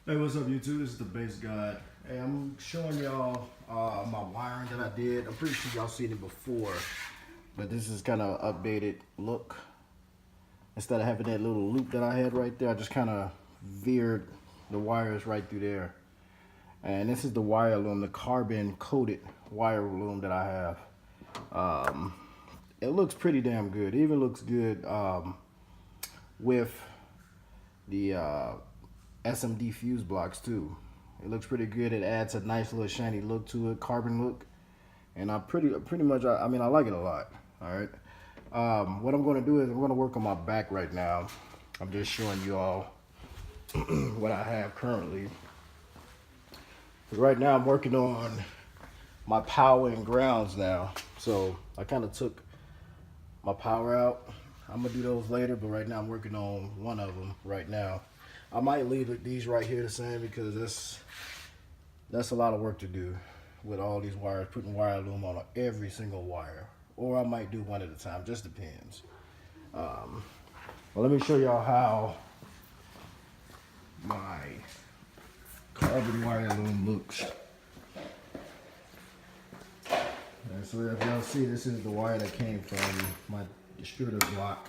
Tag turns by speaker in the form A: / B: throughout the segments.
A: Hey, what's up, YouTube? This is the Bass Guy. Hey, I'm showing y'all my wiring that I did. I'm pretty sure y'all seen it before, but this is kind of updated look. Instead of having that little loop that I had right there, I just kind of veered the wires right through there. And this is the wire loom, the carbon coated wire loom that I have. It looks pretty damn good. It even looks good with the SMD fuse blocks too. It looks pretty good. It adds a nice little shiny look to it, carbon look, and I pretty much I mean I like it a lot. All right. What I'm going to do is I'm going to work on my back right now. I'm just showing you all what I have currently. Right now I'm working on my power and grounds now. So I kind of took my power out. I'm gonna do those later, but right now I'm working on one of them right now. I might leave these right here the same because that's a lot of work to do with all these wires, putting wire loom on every single wire. Or I might do one at a time, just depends. Well, let me show y'all how my carbon wire loom looks. And so if y'all see, this is the wire that came from my distributor block.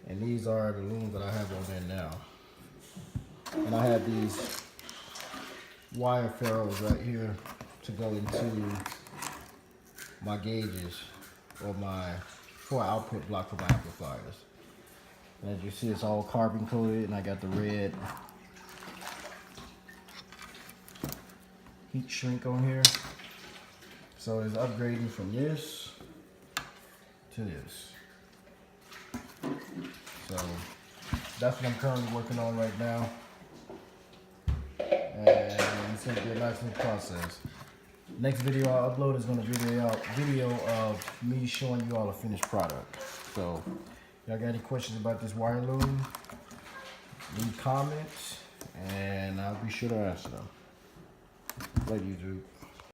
A: And these are the looms that I have on there now. And I have these wire ferrules right here to go into my gauges or my 4 output block for my amplifiers. And as you see, it's all carbon coated, and I got the red heat shrink on here. So it's upgrading from this to this. So that's what I'm currently working on right now. And it's going to be a nice little process. Next video I upload is going to be a video of me showing you all the finished product. So y'all got any questions about this wire loom, leave comments and I'll be sure to answer them. Thank you, YouTube.